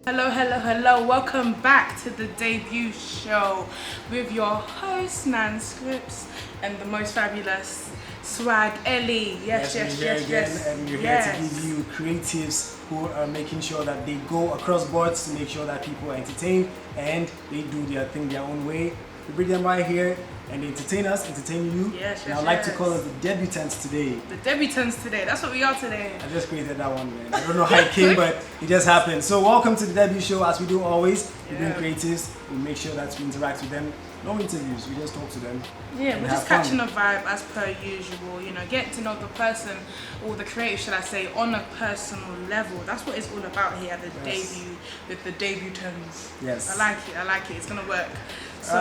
Hello, hello, hello. Welcome back to the debut show with your host, Nanz Scripts, and the most fabulous Swag Eli. Yes. And we're here to give you creatives who are making sure that they go across boards to make sure that people are entertained and they do their thing their own way. We bring them right here and they entertain us, entertain you. And I'd like to call us the debutants today. The debutants today. That's what we are today. I just created that one, man. I don't know how it came, but it just happened. So welcome to the debut show. As we do always, we bring creatives. We make sure that we interact with them. No interviews, we just talk to them. Yeah, we're just catching a vibe as per usual, getting to know the person, or the creative, should I say, on a personal level. That's what it's all about here at the debut, with the debutants. Yes. I like it, it's gonna work. So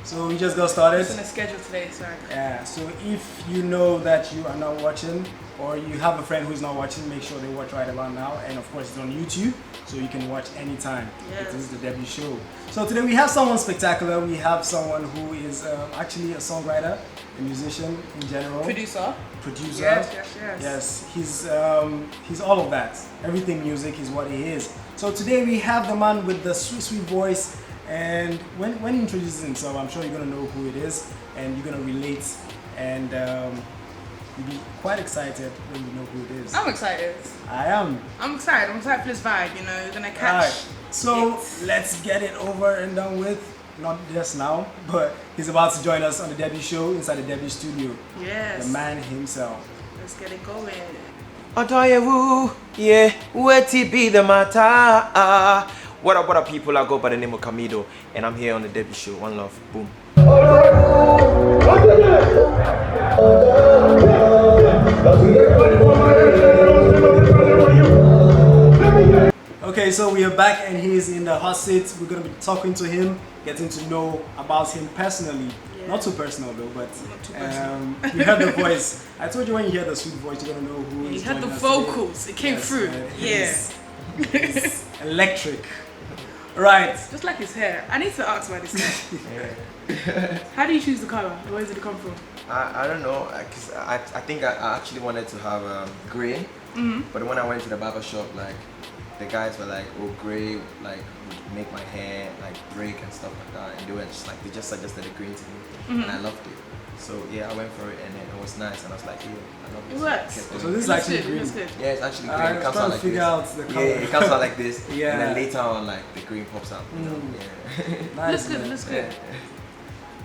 So we just got started. It's on the schedule today, so. Yeah, so if you know that you are not watching, or you have a friend who's not watching, make sure they watch right about now. And of course, it's on YouTube, so you can watch anytime. Yes. It is the debut show. So today we have someone spectacular. We have someone who is actually a songwriter, a musician in general. Producer. Yes, he's all of that. Everything music is what he is. So today we have the man with the sweet voice. And when he introduces himself, I'm sure you're going to know who it is and you're going to relate and you'll be quite excited when you know who it is. I'm excited. I am. I'm excited for this vibe, we're going to catch Right. So let's get it over and done with. Not just now, but he's about to join us on the debut show inside the debut studio. Yes. The man himself. Let's get it going. Odoyewu, yeah, what it be the matter? What up, people? I go by the name of Comido, and I'm here on the debut show. One love, boom. Okay, so we are back and he's in the hot seat. We're going to be talking to him, getting to know about him personally. Yeah. Not too personal though, but you heard the voice. I told you when you hear the sweet voice, you're going to know who is. You heard the vocals, it came through. It's electric. Right. Just like his hair. I need to ask about his hair. How do you choose the color? Where did it come from? I don't know, because I think I actually wanted to have gray, but when I went to the barber shop, like, the guys were like, oh, gray, like, would make my hair, like, break and stuff like that, and they just suggested the green to me, and I loved it. So yeah, I went for it and it was nice, and I was like, yeah, I love this. It works. So this is actually green. Yeah, it's actually green. It comes out like this. Yeah, it comes out like this. And then later on, like, the green pops out. Yeah. Nice, looks good.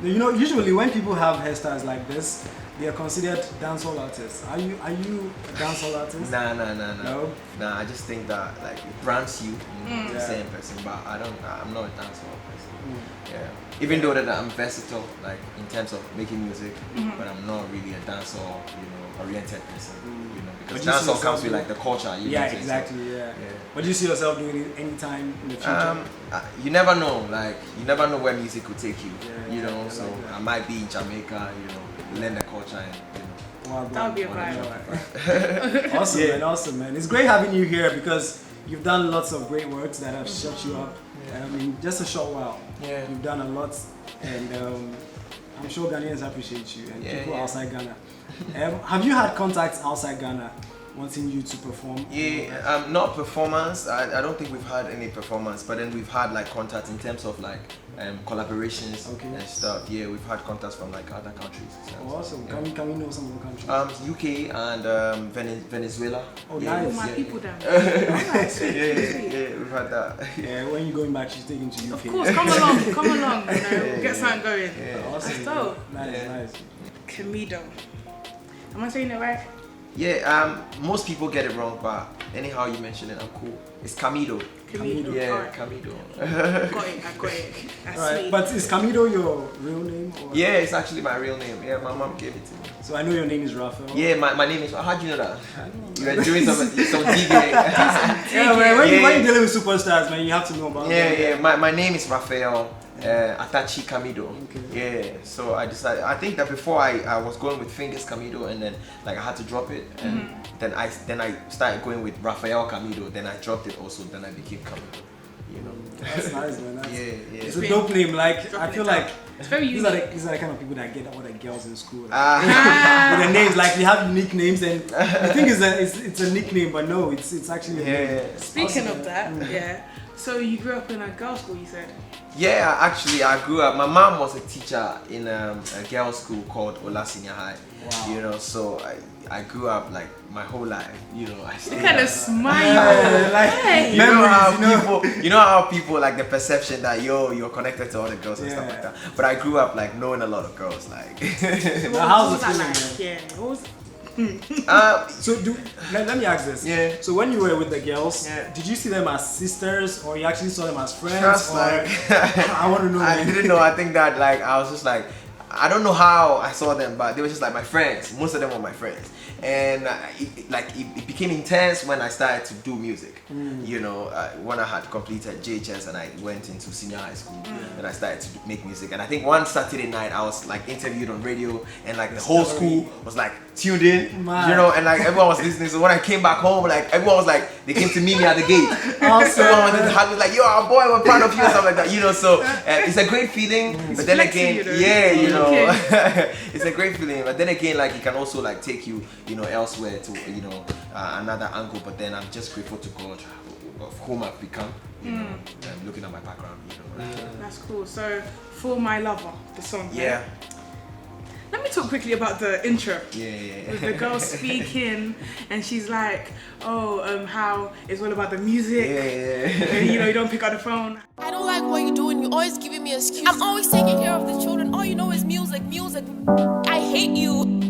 You know, usually when people have hairstyles like this, they are considered dancehall artists. Are you a dancehall artist? No. Nah, I just think that, like, it brands you the same person, but I'm not a dancehall person. Yeah. Even though that I'm versatile, like, in terms of making music, but I'm not really a dancehall, oriented person, because dancehall comes with, like, the culture. Exactly. But do you see yourself doing it anytime in the future? You never know, like, you never know where music could take you, so like I might be in Jamaica, learn the culture and, That would be a vibe. Awesome, man. It's great having you here because you've done lots of great works that have shut you up in just a short while. Yeah. You've done a lot, and I'm sure Ghanaians appreciate you and people outside Ghana. Have you had contacts outside Ghana wanting you to perform? Yeah, not performance. I don't think we've had any performance, but then we've had, like, contacts in terms of, like, collaborations and stuff. Yeah, we've had contacts from, like, other countries. Awesome. Can we know some of the countries? UK and Venezuela. Oh, nice. My people down. Yeah, we've had that. Yeah, when you're going back, she's taking to UK. Of course, come along. We'll get something going. Awesome. That's dope. Nice. Camidoh. Am I saying it right? Yeah, most people get it wrong, but anyhow you mention it, I'm cool. It's Camidoh. Camidoh. Yeah, Right. Camidoh. I got it. That's Right. sweet. But is Camidoh your real name? Or? Yeah, it's actually my real name. Yeah, my mom gave it to me. So I know your name is Raphael. Yeah, my name is. How'd you know that? I don't You know. were doing some digging. Yeah, man, when you're dealing with superstars, man, you have to know about them. Yeah. My name is Raphael Atachi Camidoh. Okay. Yeah. So I decided. I think that before I was going with Fingers Camidoh, and then, like, I had to drop it, and then I started going with Raphael Camidoh. Then I dropped it also. Then I became Camidoh. you know. That's nice, man. Yeah. It's a dope name. Like I feel like it's very these unique. are the kind of people that get all the girls in school. Like, with the names, like they have unique names, and the thing is that it's a nickname, but no, it's actually a name. Speaking of that, so you grew up in a girls' school, you said? Yeah, actually, I grew up. My mom was a teacher in a girls' school called Ola Senior High. Wow. You know, so I grew up like my whole life. You know, I stayed. Look at the smile. Like, hey. You know how people like the perception that you're connected to all the girls and stuff like that. But I grew up like knowing a lot of girls. Like, how's the feeling, man? Yeah. What was so let me ask this. Yeah. So when you were with the girls, did you see them as sisters or you actually saw them as friends? I want to know. I didn't know. I think that like I was just like, I don't know how I saw them, but they were just like my friends. Most of them were my friends. And it became intense when I started to do music. You know, when I had completed JHS and I went into senior high school, and I started to make music. And I think one Saturday night I was like interviewed on radio, and like the whole school was like tuned in, you know, and like everyone was listening. So when I came back home, like everyone was like, they came to meet me at the gate. Everyone wanted to hug me, like, yo, our boy, we're proud of you, and stuff like that, you know. So it's a great feeling, but then again, you know, it's a great feeling. But then again, like it can also like take you, you know, elsewhere to, you know, another angle. But then I'm just grateful to God of whom I've become, you know, and looking at my background, you know. That's cool. So, For My Lover, the song. Yeah. Let me talk quickly about the intro. Yeah. With the girl speaking, and she's like, how it's all about the music. And, you know, you don't pick up the phone. I don't like what you're doing. You're always giving me excuses. I'm always taking care of the children. All you know is music. I hate you.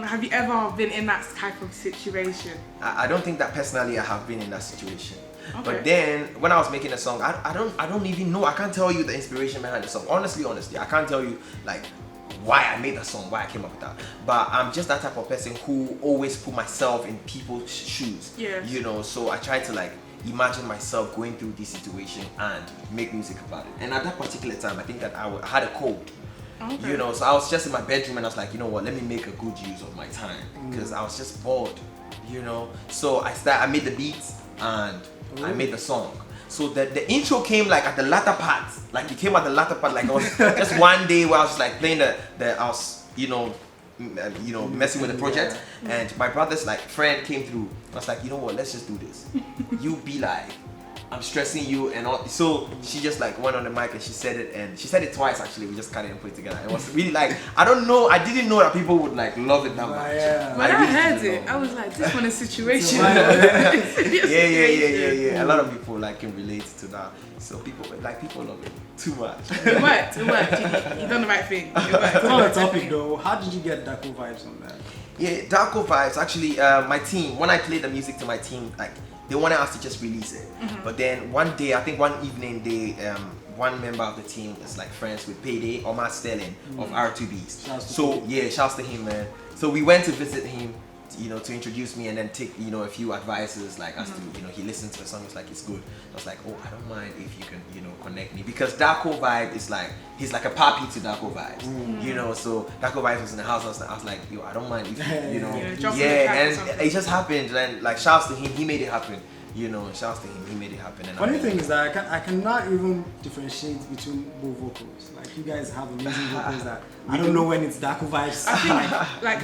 Have you ever been in that type of situation? I don't think that personally I have been in that situation. Okay. But then when I was making a song, I don't even know. I can't tell you the inspiration behind the song. Honestly, I can't tell you like why I made that song, why I came up with that. But I'm just that type of person who always put myself in people's shoes. Yes. You know, so I try to like imagine myself going through this situation and make music about it. And at that particular time, I think that I had a cold. Okay. You know, so I was just in my bedroom and I was like, you know what, let me make a good use of my time because I was just bored, you know. So I made the beats and I made the song. So the intro came like at the latter part, like it came at the latter part, like it was just one day where I was like playing I was, you know, messing with the project, and my brother's like friend came through. I was like, you know what, let's just do this. You be like, I'm stressing you and all. So she just like went on the mic and she said it, and she said it twice actually. We just cut it and put it together. It was really like, I didn't know that people would like love it that much. When I heard it, I was like, this one is situation. Yeah. A lot of people like can relate to that. So people love it too much. It worked. You done the right thing. It worked. It's on the topic though. How did you get Daco vibes on that? Yeah, Daco vibes. Actually, my team, when I played the music to my team, like they wanted us to just release it. But then one day, I think one evening, one member of the team is like friends with Payday, Omar Sterling of R2Bs. Shouts to him, man. So we went to visit him, you know, to introduce me and then take, you know, a few advices like as to, you know, he listened to the song, was like, it's good. I was like, oh, I don't mind if you can, you know, connect me, because Daco vibe is like, he's like a papi to Daco vibes, you know. So Daco vibes was in the house. I was like, yo, I don't mind if you know, and it just happened. And like, shouts to him, he made it happen. You know, shouts to him, he made it happen. And funny thing is that I cannot even differentiate between both vocals. Like you guys have amazing vocals that I don't know when it's Daco vibes. I think like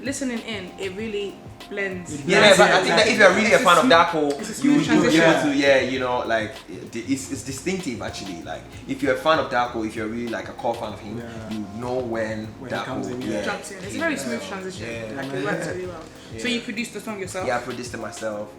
listening in, it really blends. Yeah, but I think that if you're really a fan of Daco, you will be able to, you know, like it's distinctive actually. Like if you're a fan of Daco, if you're really like a core fan of him, you know when Daco comes in, jumps in. It's a very smooth transition. Like it works really well. So you produced the song yourself? Yeah, I produced it myself.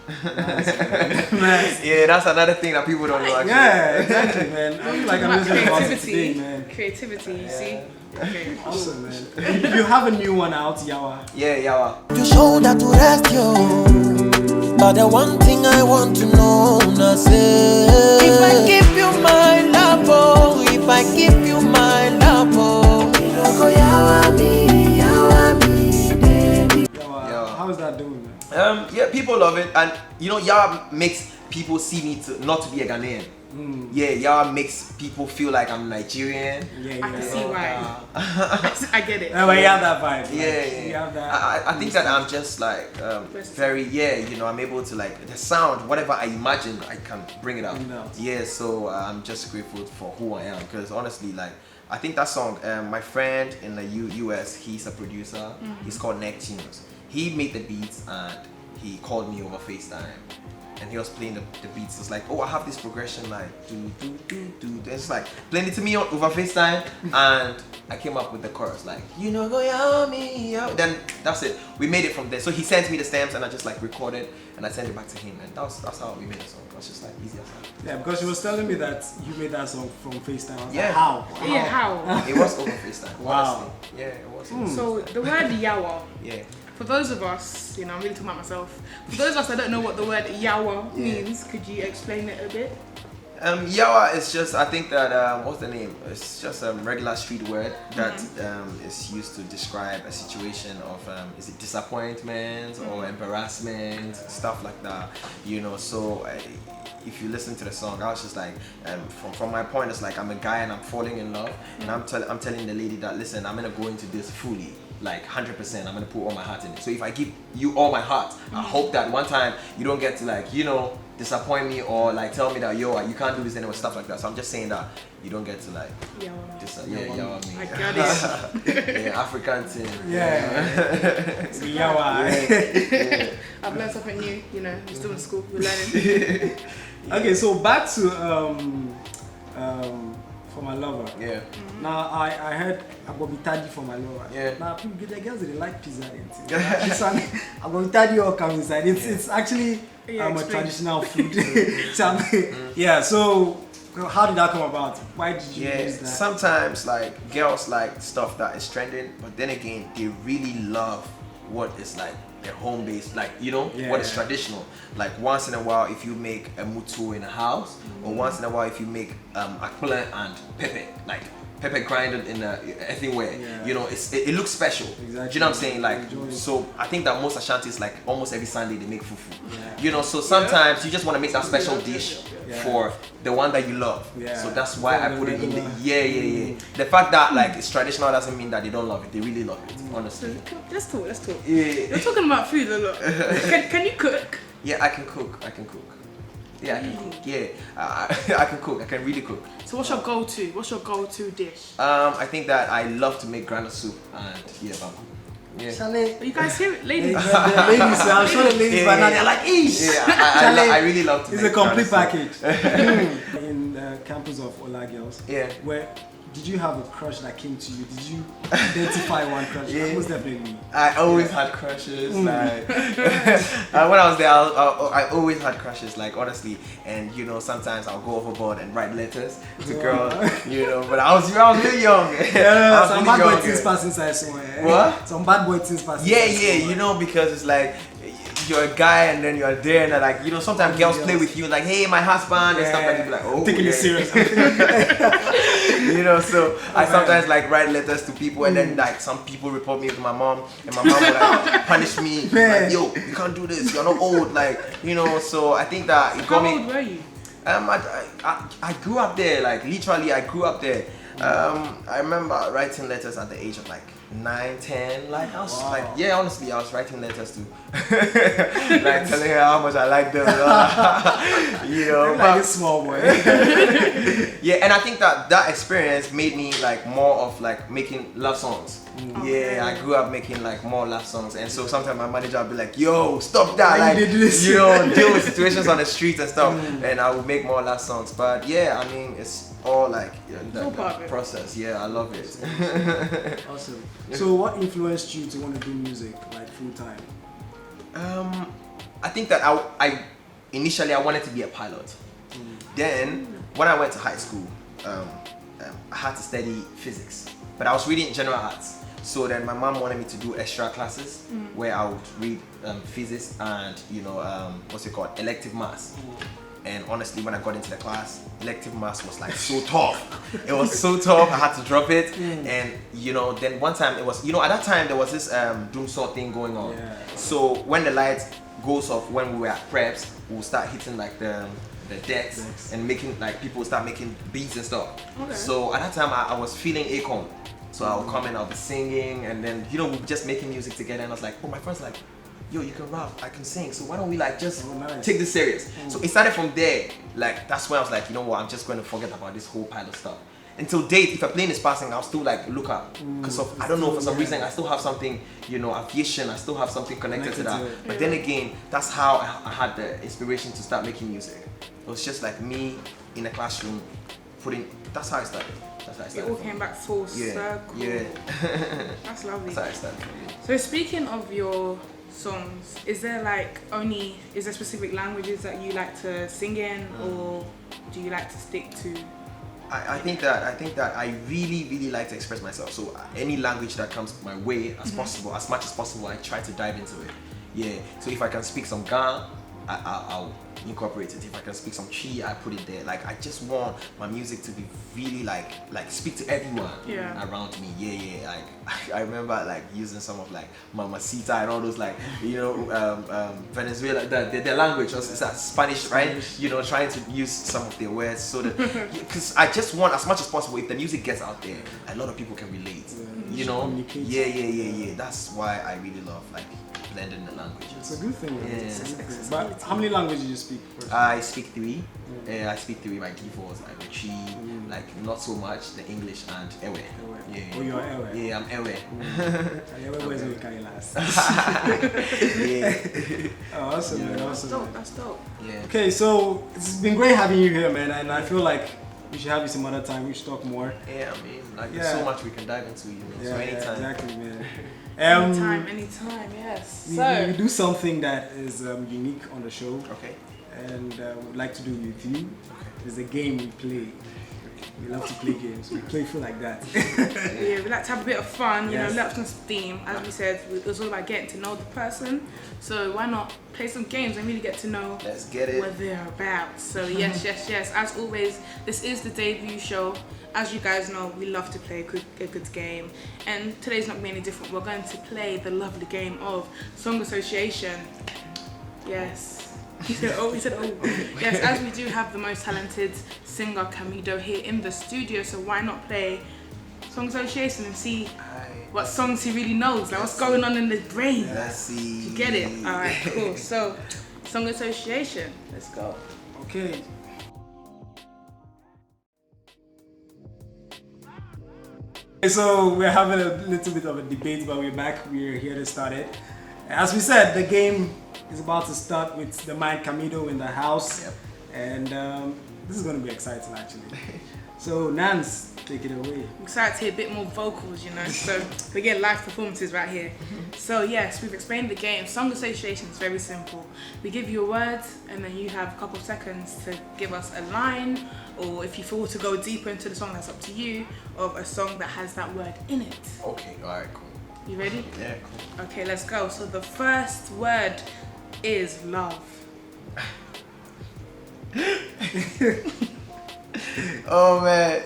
Nice. Yeah, that's another thing that people don't know actually. Yeah, exactly, man. I feel like I'm listening about it today, man. Creativity, you see? Okay, awesome, man. You have a new one out, Yawa. Yeah, Yawa. You shoulder to rest you, but the one thing I want to know now say, if I give you my love, oh, if I give you my love, oh, Yawa me, baby. Yawa, how's that doing, man? Yeah, people love it, and you know, Yawa makes people see me not to be a Ghanaian. Yeah, Yawa makes people feel like I'm Nigerian. Yeah, I can see why. I get it. No, but you have that vibe. Like, Yeah, you have that. I think that I'm just like very, I'm able to like the sound, whatever I imagine, I can bring it out. Yeah, so I'm just grateful for who I am, because honestly, like, I think that song, my friend in the US, he's a producer, he's called Neptunes. He made the beats and he called me over FaceTime. And he was playing the beats. It's like, oh, I have this progression like do do do do. It's like playing it to me over FaceTime, and I came up with the chorus like, you know, go yummy. Then that's it. We made it from there. So he sent me the stems, and I just like recorded and I sent it back to him, and that's how we made the song. It was just like easy as that. Yeah, because he was telling me that you made that song from FaceTime. I was Yeah. like, how? Yeah, how? It was over FaceTime. Wow. Honestly. Yeah, it was. So the word yawa. Yeah. For those of us, I'm really talking about myself. For those of us that don't know what the word yawa means, could you explain it a bit? Yawa is just, I think that, what's the name? It's just a regular street word that is used to describe a situation of, is it disappointment or embarrassment, stuff like that, so if you listen to the song, I was just like, from my point, it's like I'm a guy and I'm falling in love, and I'm telling the lady that, listen, I'm gonna go into this fully. Like 100%, I'm gonna put all my heart in it. So if I give you all my heart, I hope that one time you don't get to like, disappoint me or like tell me that you can't do this anymore, stuff like that. So I'm just saying that you don't get to like yawa me. I got it. Yeah, African thing. Yawa. I've learned something new, you're still in school, you're learning. Okay, so back to For My Lover. Yeah. Now I heard Agobitadi For My Lover. Yeah. Now people, the girls, they like pizza. This one, Agobitadi all comes inside. It's actually a traditional food. Yeah. So how did that come about? Why did you use that? Sometimes like girls like stuff that is trending, but then again they really love what is like their home base, like what is traditional. Like once in a while, if you make a mutu in a house, or once in a while if you make akpula and pepper, like pepper grinded in a thing where it looks special. Exactly. Do you know what I'm saying? Like so, I think that most Ashantis like almost every Sunday they make fufu. So sometimes you just want to make that special dish for the one that you love. So that's why I put it in the The fact that like it's traditional doesn't mean that they don't love it. They really love it, honestly. Let's talk. Yeah. You're talking about food a lot. Can you cook? Yeah, I can cook. Yeah, I can cook. Yeah, I can cook. I can really cook. So what's your go-to? What's your go-to dish? I think that I love to make granite soup and Chalet. You guys hear it, ladies? The ladies, I'm sure the ladies by now they're like, eesh. Yeah, I really love to it's make a complete granite soup. package. In the campus of Ola Girls, Yeah. Did you have a crush that came to you? Did you identify one crush? Yeah. Most definitely. I always had crushes. Like when I was there, I always had crushes. Like honestly, and sometimes I'll go overboard and write letters to girls. But I was really young. Yeah, some bad boy things pass inside somewhere. What? Some bad boy things pass. Yeah. Because it's like you're a guy and then you're there and they're like, sometimes girls play with you like, hey, my husband and stuff like that. Like, oh, taking it serious. So I sometimes like write letters to people and then like some people report me to my mom and my mom will like punish me. Like, yo, you can't do this. You're not old. Like, so I think that it got me. How old were you? I grew up there. Like literally, I grew up there. I remember writing letters at the age of like 9, 10. Like I was honestly, I was writing letters to like telling her how much I liked them. Like a small boy. Yeah, and I think that experience made me like more of like making love songs. Yeah, I grew up making like more love songs, and so sometimes my manager would be like, "Yo, stop that! Like, deal with situations on the streets and stuff." And I would make more love songs. But yeah, I mean, it's all like the process. Yeah, I love it. Awesome. So, what influenced you to want to do music like full time? I think that I initially I wanted to be a pilot. Then when I went to high school, I had to study physics, but I was reading general arts. So then my mom wanted me to do extra classes where I would read physics and elective maths. And honestly, when I got into the class, elective maths was like so tough. It was so tough. I had to drop it. And then one time it was, at that time there was this doom saw thing going on. So when the light goes off when we were at preps, we'll start hitting like the the decks and making like people start making beats and stuff. Okay. So at that time I was feeling Akon. So I'll come and I'll be singing, and then we were just making music together, and I was like, oh, my friend's like, yo, you can rap, I can sing, so why don't we like just take this serious? So it started from there. Like that's when I was like, you know what, I'm just going to forget about this whole pile of stuff. Until date, if a plane is passing, I'll still like look up because of I don't know, for some reason I still have something, aviation, I still have something connected to that. But then again, that's how I had the inspiration to start making music. It was just like me in a classroom that's how I started. It all came back full circle. Yeah. That's lovely. That's how I started. So speaking of your songs, is there specific languages that you like to sing in, or do you like to stick to? I think that I really like to express myself. So any language that comes my way as possible, as much as possible, I try to dive into it. Yeah. So if I can speak some Ga, I'll incorporate it. If I can speak some Chi, I put it there. Like I just want my music to be really like speak to everyone around me. Yeah. Like I remember like using some of like Mamacita and all those like Venezuela their language was Spanish, right? Trying to use some of their words so that because I just want as much as possible if the music gets out there, a lot of people can relate. Yeah. That's why I really love like blending the languages. It's a good thing. But how many languages do you speak? I speak 3. I speak 3 by default. I go Chi, like not so much the English and Ewe. Yeah. Oh, you're Ewe. Yeah, I'm Ewe. Ewe was with Kailas. Yeah. Oh, awesome, man. Awesome. That's dope. Yeah. Okay, so it's been great having you here, man, and I feel like we should have you some other time. We should talk more. Yeah, I mean, like there's so much we can dive into, so anytime. Yeah, exactly, man. Anytime, yes. We do something that is unique on the show. Okay. And we'd like to do with you. There's a game we play. We love to play games. We play for like that. Yeah, we like to have a bit of fun, let us know theme. As we said, it was all about getting to know the person. So why not play some games and really get to know what they're about. So yes. As always, this is the debut show. As you guys know, we love to play a good game. And today's not going to be any different. We're going to play the lovely game of Song Association. Yes. He said, oh. Yes, as we do have the most talented singer, Camidoh, here in the studio. So why not play Song Association and see what songs he really knows, like what's going on in his brain. Let's see. You get it? Alright, cool. So, Song Association, let's go. Okay. So we're having a little bit of a debate, but we're back. We're here to start it. As we said, the game is about to start with the man Camidoh in the house. Yep. And this is going to be exciting, actually. So, Nanz, take it away. I'm excited to hear a bit more vocals, so we get live performances right here. So yes, we've explained the game. Song Association is very simple. We give you a word and then you have a couple of seconds to give us a line, or if you feel to go deeper into the song, that's up to you, of a song that has that word in it. Okay, alright, cool. You ready? Yeah, cool. Okay, let's go. So the first word is love. Oh man.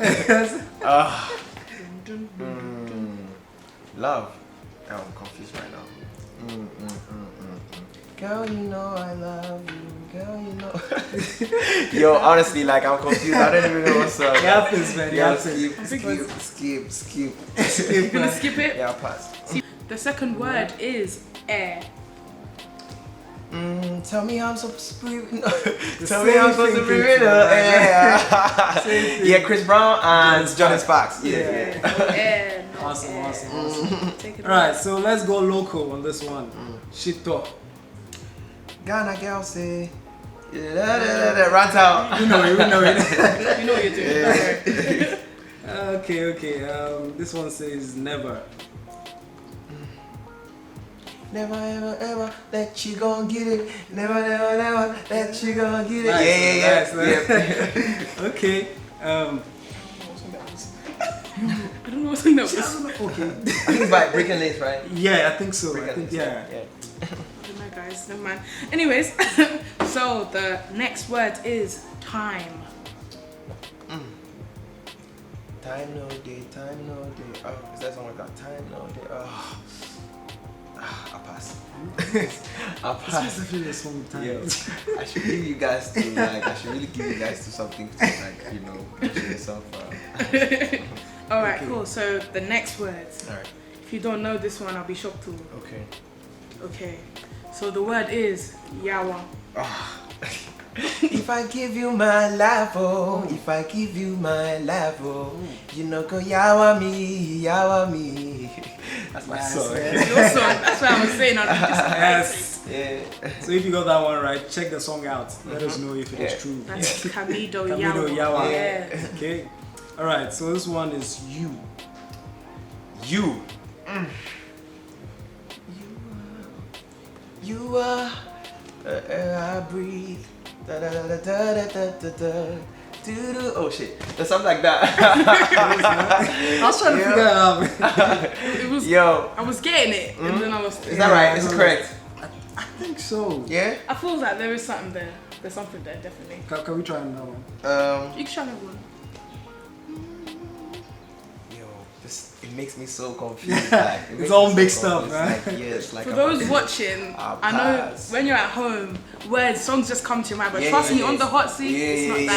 Love. Oh, I'm confused right now. Girl, you know I love you. Girl, you know. Yo, honestly, like I'm confused. I don't even know what song. It happens, man. Yeah, skip. You're gonna skip it? Yeah, I'll pass. The second word is air. Tell me how I'm supposed to breathe. Tell me how I'm supposed to breathe in the air. Yeah, Chris Brown and Johnny Sparks. Yeah. Air. No Awesome, air. awesome. Take it Alright, so let's go local on this one. Shito. Ghana girl say, rant out. You know it. You know what you're doing. Yeah. Okay. This one says never. Never ever let you go and get it. Never let you go and get it. Nice, Yeah. Okay. I don't know what's in that was. Okay. I think it's by Breaking Lace, right? Yeah, I think so. Breaking Lace, Yeah. I don't know, guys. Never mind. Anyways, so the next word is time. Time no day. Oh, is that something like that? Time no day. Oh. I'll pass. I'll pass. It's definitely a song time. Yo, I should give you guys to like. I should really give you guys to something to like. You know, push yourself. All right, cool. So the next words. All right. If you don't know this one, I'll be shocked too. Okay. Okay. So the word is yawa. If I give you my life, oh, if I give you my life, oh, you know, go yawa me. That's my song. Your song. That's what I was saying. Yes. Yeah. So if you got that one right, check the song out. Let us know if it is true. That's Camidoh Camidoh yawa. yawa. Yeah. Okay. All right. So this one is you. You. You are the air I breathe. Da, da, da, da, da, da, da, da. Oh shit, there's something like that. I was trying to figure it out. It was. Yo. I was getting it, and then I was. Is that right? Is it correct? I think so. Yeah? I feel like there is something there. There's something there, definitely. Can we try another one? You can try another one. Yo, it makes me so confused. Like, It's all mixed up, right? Like, yeah, it's like For those watching, I know when you're at home, words, songs just come to your mind, but trust me, on the hot seat, it's not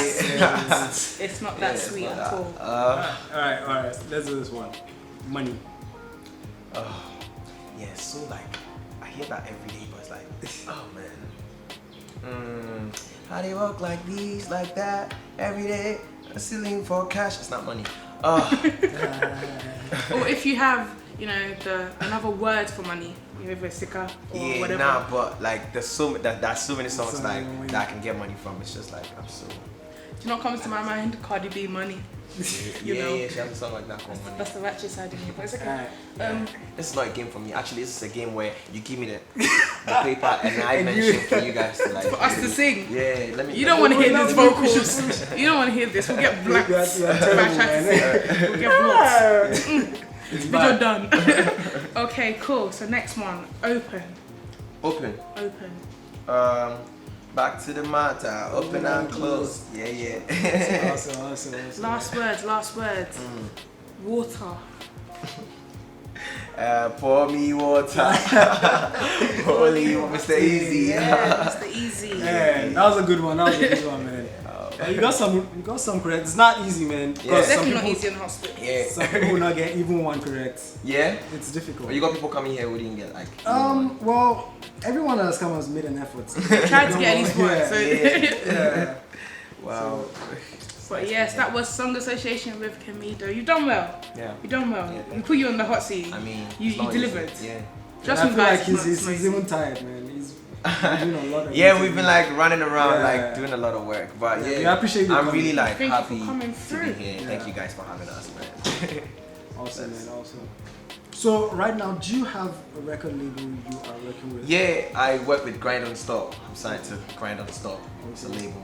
that sweet. It's not that sweet at all. Alright, let's do this one. Money. Oh, yeah, so like, I hear that every day, but it's like, oh man. How they walk like these, like that, every day, stealing for cash, it's not money. Or if you have, you know, another word for money, either a sticker or whatever. Nah, but like there's so many songs like that I can get money from. It's just like I'm so. Do you know what comes to my mind? Cardi B, Money. You know? Yeah, she has a song like that called Money. That's the ratchet side of me, but it's okay. This is not a game for me. Actually, this is a game where you give me the paper and I mention for you guys to like. For us to sing. Yeah, let me. You don't want to hear these vocals. You don't want to hear this. We'll get blacked. We'll get blocked. Video done. Okay, cool. So next one, open. Open. Back to the matter. Open and close. Yeah. Awesome. Last words. Water. Pour me water. Holy Mr. Easy. Yeah, Mr. Easy. Yeah, that was a good one, man. You got some correct. It's not easy, man. It's definitely not easy in the hospital. Yeah. Some people not get even one correct. Yeah? It's difficult. But you got people coming here who didn't get like. Well, everyone that has come has made an effort. Tried to get at least one. Yeah. Wow. But yes, that was Song Association with Comido. You've done well. Yeah. You've done well. Yeah, We put you on the hot seat. I mean, you delivered. Easy. Yeah. Just I feel like he's even tired, man. He's doing a lot of we've been like running around, like doing a lot of work. But I appreciate you. I'm really like Thank happy you for coming to through. be here. Thank you guys for having us, man. Awesome, man. Awesome. So right now, do you have a record label you are working with? Yeah, I work with Grind on Stop. I'm signed to Grind on Stop. It's a label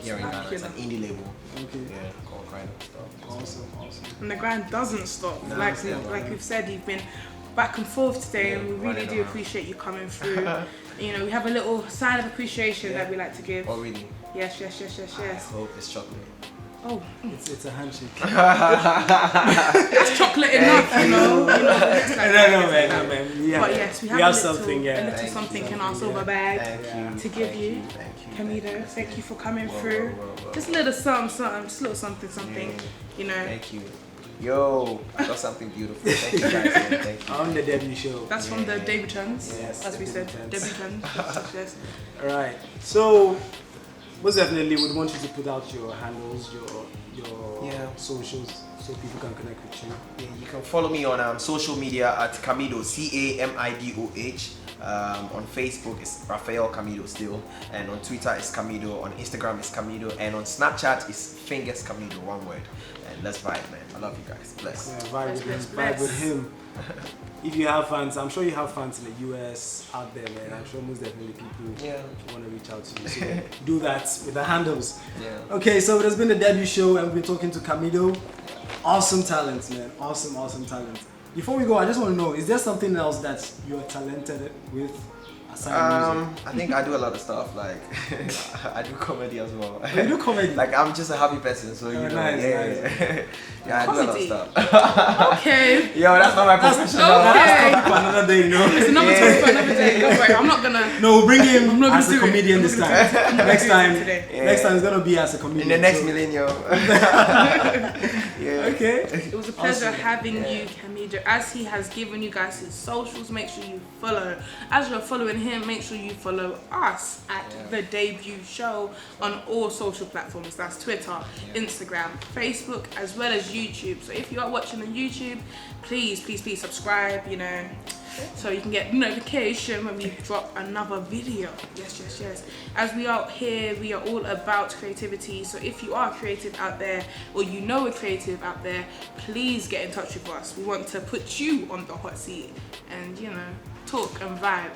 here in Ghana. It's an indie label. Okay. Yeah, called Grind on Stop. Awesome. And the grind doesn't stop. No, like we've said, you've been back and forth today, and we really do appreciate you coming through. You know, we have a little sign of appreciation that we like to give. Oh, really? Yes. I hope it's chocolate. Oh, it's a handshake. that's chocolate enough, you know. No, man. But yes, we have a little something in our silver bag to give you. Camido, thank you for coming through. Just a little something, just a little something, you know. Thank you. Yo, I got something beautiful. Thank you guys. Thank you. On the debut show. That's from the debutants, as we said. Debutants. Debutants. Yes. Alright. So most definitely would want you to put out your handles, your socials, so people can connect with you. Yeah, you can follow me on social media at Camidoh, Camidoh. On Facebook it's Raphael Camidoh still, and on Twitter it's Camidoh, on Instagram it's Camidoh, and on Snapchat it's Fingers Camidoh, one word. And let's vibe, man. I love you guys. Bless. Yeah, vibe with him. If you have fans, I'm sure you have fans in the US out there, man. I'm sure most definitely people want to reach out to you. So do that with the handles. Yeah. Okay, so it has been the debut show, and we've been talking to Camidoh. Awesome talent, man. Awesome talent. Before we go, I just want to know, is there something else that you're talented with, aside music? I think I do a lot of stuff. Like I do comedy as well. You do comedy? Like I'm just a happy person, so you know. Nice. Yeah, I do a lot of stuff. Okay. Yo, that's not my profession. Okay. That's for another day, you know. It's another topic for another day. Don't worry, I'm not gonna. No, we'll bring him I'm not gonna as a do it. comedian this time. Next time, next time it's gonna be as a comedian. In the next millennium. Yeah. Okay. It was a pleasure having you, Camidoh. As he has given you guys his socials, make sure you follow. As you're following him, make sure you follow us at The Debut Show on all social platforms. That's Twitter, Instagram, Facebook, as well as YouTube. So if you are watching on YouTube, please subscribe, you know, so you can get notification when we drop another video. Yes. As we are here, we are all about creativity. So if you are creative out there, or you know a creative out there, please get in touch with us. We want to put you on the hot seat and, you know, talk and vibe.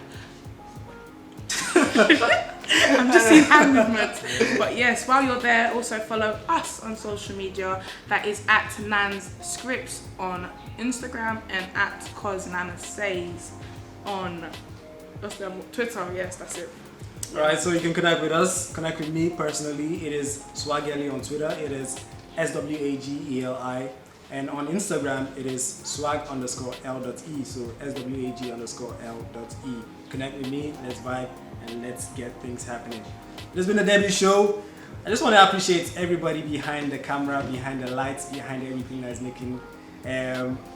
I'm just seeing hand movements. But yes, while you're there, also follow us on social media. That is at Nanz Scripts on Instagram and at Cause Nana Says on Twitter. Yes, that's it. Alright, so you can connect with us, connect with me personally. It is Swag Eli on Twitter. It is SWAGELI. And on Instagram, it is swag_L.E. So SWAG_L.E. Connect with me, let's vibe, and let's get things happening. This has been the Debut Show. I just want to appreciate everybody behind the camera, behind the lights, behind everything that's making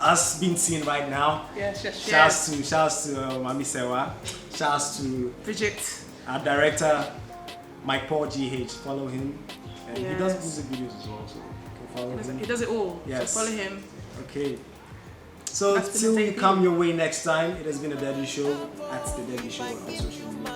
us being seen right now. Yes. Shouts to Mami Sewa. Shouts to Bridget, our director, Mike Paul GH. Follow him. And yes. He does music videos as well, so you can follow him. He does it all. Yes. So follow him. Okay. So till we come your way next time, it has been a Debut Show at the Debut Show on social media.